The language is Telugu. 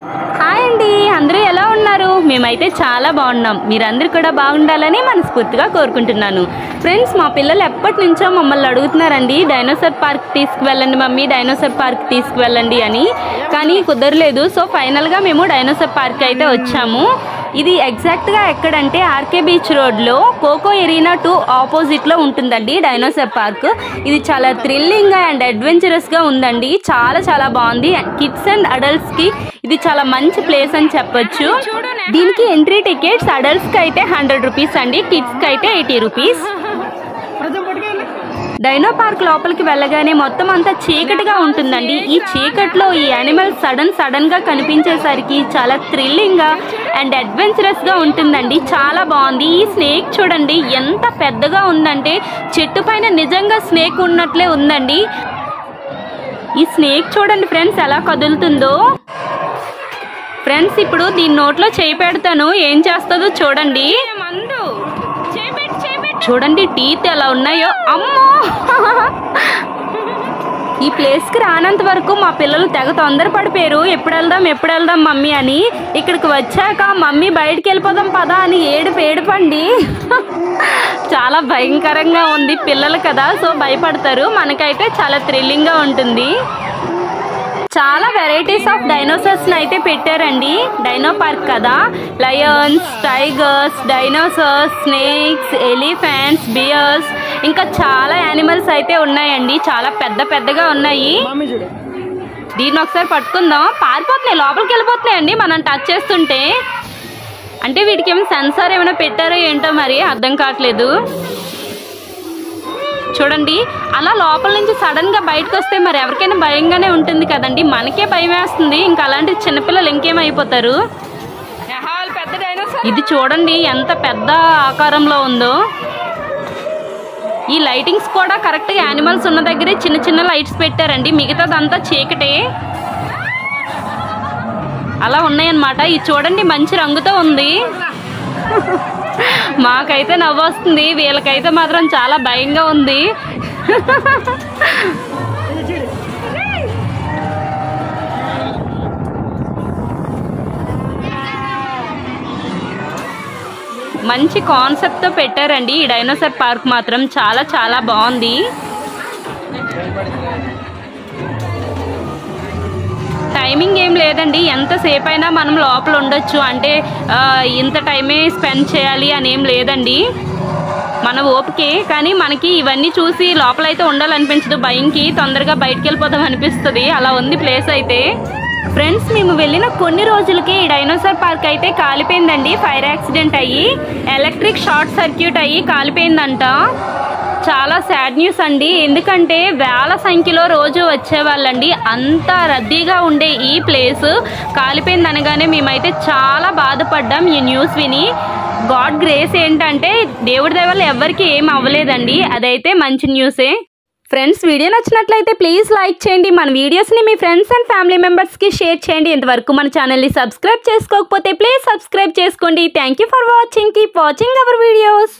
హాయ్ అండి, అందరూ ఎలా ఉన్నారు? మేమైతే చాలా బాగున్నాం. మీరందరూ కూడా బాగుండాలని మనస్ఫూర్తిగా కోరుకుంటున్నాను. ఫ్రెండ్స్, మా పిల్లలు ఎప్పటి నుంచో మమ్మల్ని అడుగుతున్నారండి, డైనోసార్ పార్క్ తీసుకువెళ్ళండి మమ్మీ, డైనోసార్ పార్క్ తీసుకువెళ్ళండి అని. కానీ కుదరలేదు. సో ఫైనల్గా మేము డైనోసార్ పార్క్ అయితే వచ్చాము. ఇది ఎగ్జాక్ట్గా ఎక్కడంటే ఆర్కే బీచ్ రోడ్లో కోకో ఎరీనా 2 ఆపోజిట్లో ఉంటుందండి డైనోసార్ పార్క్. ఇది చాలా థ్రిల్లింగ్గా అండ్ అడ్వెంచరస్గా ఉందండి. చాలా చాలా బాగుంది. కిడ్స్ అండ్ అడల్ట్స్కి ఇది చాలా మంచి ప్లేస్ అని చెప్పొచ్చు. దీనికి ఎంట్రీ టికెట్స్ అడల్ట్స్కి అయితే 100 రూపీస్ అండి, కిడ్స్కి అయితే 80 రూపీస్. డైనో పార్క్ లోపలికి వెళ్ళగానే మొత్తం అంతా చీకటిగా ఉంటుందండి. ఈ చీకట్లో ఈ యానిమల్ సడన్ గా కనిపించేసరికి చాలా థ్రిల్లింగ్ గా అండ్ అడ్వెంచరస్ గా ఉంటుందండి. చాలా బాగుంది. ఈ స్నేక్ చూడండి ఎంత పెద్దగా ఉందంటే చెట్టు పైన నిజంగా స్నేక్ ఉన్నట్లే ఉందండి. ఈ స్నేక్ చూడండి ఫ్రెండ్స్ ఎలా కదులుతుందో. ఫ్రెండ్స్, ఇప్పుడు దీని నోట్లో చేయి పెడతాను, ఏం చేస్తుందో చూడండి. చూడండి టీత్ ఎలా ఉన్నాయో. అమ్మో, ఈ ప్లేస్కి రానంత వరకు మా పిల్లలు తెగ తొందరపడిపోయారు, ఎప్పుడు వెళ్దాం మమ్మీ అని. ఇక్కడికి వచ్చాక మమ్మీ బయటికి వెళ్ళిపోదాం పదా అని ఏడుపండి. చాలా భయంకరంగా ఉంది, పిల్లలు కదా సో భయపడతారు. మనకైతే చాలా థ్రిల్లింగ్గా ఉంటుంది. చాలా వెరైటీస్ ఆఫ్ డైనోసార్స్ని అయితే పెట్టారండి. డైనో పార్క్ కదా, Lions, tigers, dinosaurs, snakes, elephants, beers, ఇంకా చాలా యానిమల్స్ అయితే ఉన్నాయండి. చాలా పెద్దగా ఉన్నాయి. దీన్ని ఒకసారి పట్టుకుందాం. పారిపోతున్నాయి, లోపలికి వెళ్ళిపోతున్నాయండి మనం టచ్ చేస్తుంటే. అంటే వీటికి ఏమైనా సెన్సార్ ఏమైనా పెట్టారో ఏంటో మరి అర్థం కావట్లేదు. చూడండి అలా లోపల నుంచి సడన్ గా బయటకు వస్తే మరి ఎవరికైనా భయంగానే ఉంటుంది కదండి. మనకే భయం వేస్తుంది, ఇంకా అలాంటి చిన్నపిల్లలు ఇంకేమైపోతారు. ఇది చూడండి ఎంత పెద్ద ఆకారంలో ఉందో. ఈ లైటింగ్స్ కూడా కరెక్ట్ గా యానిమల్స్ ఉన్న దగ్గరే చిన్న లైట్స్ పెట్టారండి, మిగతాదంతా చీకటే అలా ఉన్నాయన్నమాట. ఇది చూడండి మంచి రంగుతో ఉంది. మాకైతే నవ్వు వస్తుంది, వీళ్ళకైతే మాత్రం చాలా భయంగా ఉంది. మంచి కాన్సెప్ట్తో పెట్టారండి ఈ డైనోసార్ పార్క్ మాత్రం. చాలా బాగుంది. టైమింగ్ ఏం లేదండి, ఎంతసేపు అయినా మనం లోపల ఉండొచ్చు. అంటే ఇంత టైమే స్పెండ్ చేయాలి అని ఏం లేదండి, మన ఓపికే. కానీ మనకి ఇవన్నీ చూసి లోపలైతే ఉండాలనిపించదు, భయంకి తొందరగా బయటికి వెళ్ళిపోదాం అనిపిస్తుంది. అలా ఉంది ప్లేస్ అయితే. ఫ్రెండ్స్, మేము వెళ్ళిన కొన్ని రోజులకి ఈ డైనోసార్ పార్క్ అయితే కాలిపోయిందండి. ఫైర్ యాక్సిడెంట్ అయ్యి ఎలక్ట్రిక్ షార్ట్ సర్క్యూట్ అయ్యి కాలిపోయిందంట. చాలా సాడ్ న్యూస్ అండి, ఎందుకంటే వేల సంఖ్యలో రోజు వచ్చేవాళ్ళండి. అంత రద్దీగా ఉండే ఈ ప్లేస్ కాలిపోయింది అనగానే మేమైతే చాలా బాధపడ్డాం ఈ న్యూస్ విని. గాడ్ గ్రేస్ ఏంటంటే దేవుడి దయ వల్ల ఎవరికి ఏం అవ్వలేదండి, అదైతే మంచి న్యూసే. ఫ్రెండ్స్, వీడియో నచ్చినట్లయితే ప్లీజ్ లైక్ చేయండి. మన వీడియోస్ని మీ ఫ్రెండ్స్ అండ్ ఫ్యామిలీ మెంబర్స్కి షేర్ చేయండి. ఇంతవరకు మన ఛానల్ని సబ్స్క్రైబ్ చేసుకోకపోతే ప్లీజ్ సబ్స్క్రైబ్ చేసుకోండి. Thank you for watching. Keep watching our videos.